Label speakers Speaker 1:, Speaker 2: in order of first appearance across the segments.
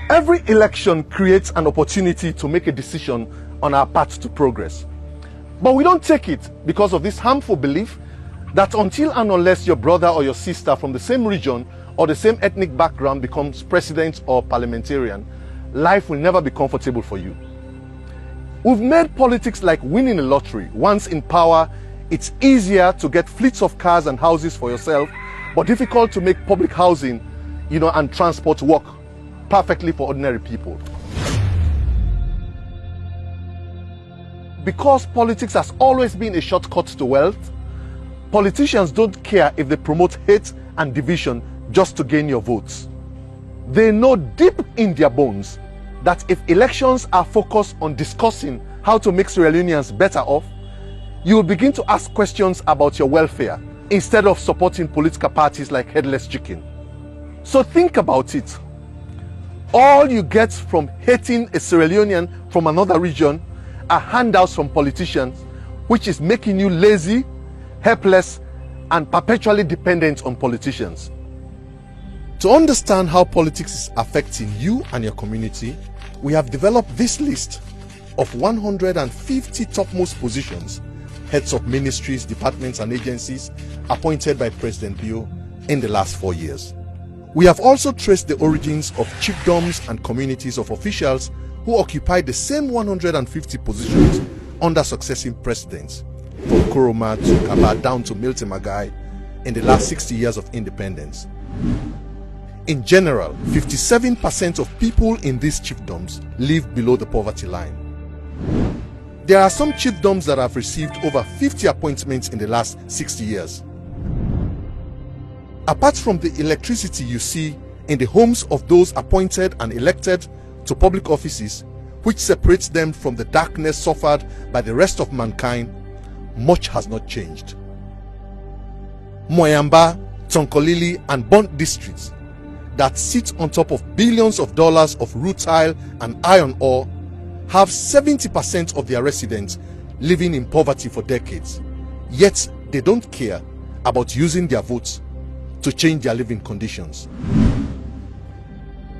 Speaker 1: Every election creates an opportunity to make a decision on our path to progress. But we don't take it because of this harmful belief that until and unless your brother or your sister from the same region or the same ethnic background becomes president or parliamentarian, life will never be comfortable for you. We've made politics like winning a lottery. Once in power, it's easier to get fleets of cars and houses for yourself, but difficult to make public housing, and transport work perfectly for ordinary people. Because politics has always been a shortcut to wealth, politicians don't care if they promote hate and division just to gain your votes. They know deep in their bones that if elections are focused on discussing how to make Sierra Leoneans better off, you will begin to ask questions about your welfare instead of supporting political parties like Headless Chicken. So think about it. All you get from hating a Sierra Leonean from another region are handouts from politicians, which is making you lazy, helpless, and perpetually dependent on politicians. To understand how politics is affecting you and your community, we have developed this list of 150 topmost positions, heads of ministries, departments, and agencies appointed by President Bio in the last 4 years. We have also traced the origins of chiefdoms and communities of officials who occupied the same 150 positions under successive presidents, from Kuroma to Kaba down to Milton Magai in the last 60 years of independence. In general, 57% of people in these chiefdoms live below the poverty line. There are some chiefdoms that have received over 50 appointments in the last 60 years. Apart from the electricity you see in the homes of those appointed and elected to public offices, which separates them from the darkness suffered by the rest of mankind, much has not changed. Moyamba, Tonkolili, and Bont districts that sit on top of billions of dollars of rutile and iron ore have 70% of their residents living in poverty for decades, yet they don't care about using their votes to change their living conditions.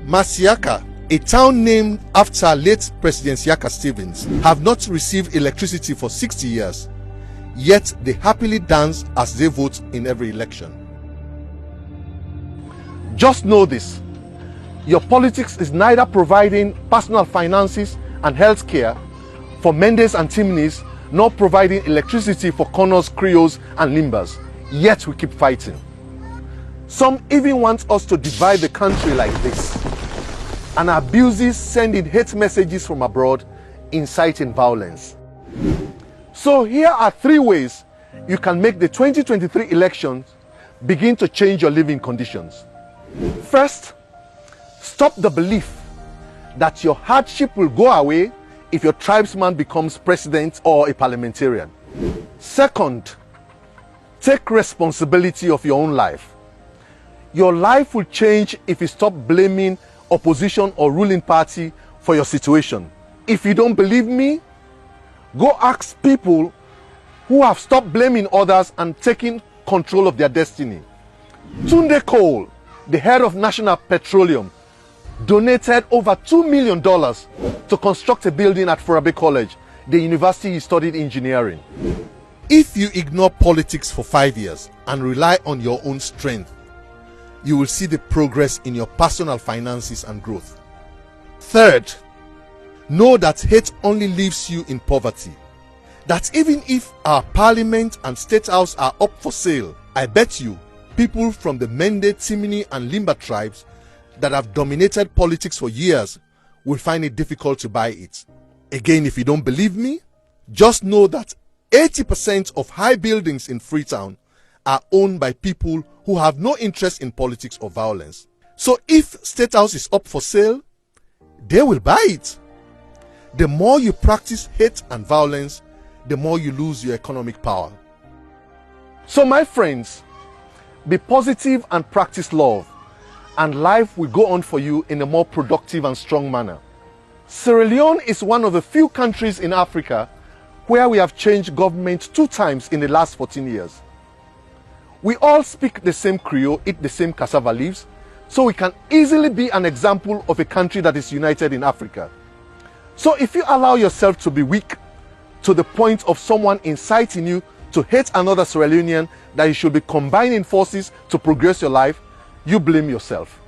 Speaker 1: Masiaka, a town named after late President Siaka Stevens, have not received electricity for 60 years, yet they happily dance as they vote in every election. Just know this: your politics is neither providing personal finances and health care for Mendes and Timnis, nor providing electricity for Connors, Creoles, and Limbas, yet we keep fighting. Some even want us to divide the country like this, and abuses sending hate messages from abroad, inciting violence. So here are 3 ways you can make the 2023 elections begin to change your living conditions. First, stop the belief that your hardship will go away if your tribesman becomes president or a parliamentarian. Second, take responsibility of your own life. Your life will change if you stop blaming opposition or ruling party for your situation. If you don't believe me, go ask people who have stopped blaming others and taking control of their destiny. Tunde Cole, the head of National Petroleum, donated over $2 million to construct a building at Forabe College, the university he studied engineering. If you ignore politics for 5 years and rely on your own strength, you will see the progress in your personal finances and growth. Third, know that hate only leaves you in poverty. That even if our parliament and state house are up for sale, I bet you people from the Mende, Timini, and Limba tribes that have dominated politics for years will find it difficult to buy it. Again, if you don't believe me, just know that 80% of high buildings in Freetown are owned by people who have no interest in politics or violence. So if State House is up for sale, they will buy it. The more you practice hate and violence, the more you lose your economic power. So my friends, be positive and practice love, and life will go on for you in a more productive and strong manner. Sierra Leone is one of the few countries in Africa where we have changed government 2 times in the last 14 years. We all speak the same Creole, eat the same cassava leaves, so we can easily be an example of a country that is united in Africa. So if you allow yourself to be weak to the point of someone inciting you to hate another Sierra Leonean that you should be combining forces to progress your life, you blame yourself.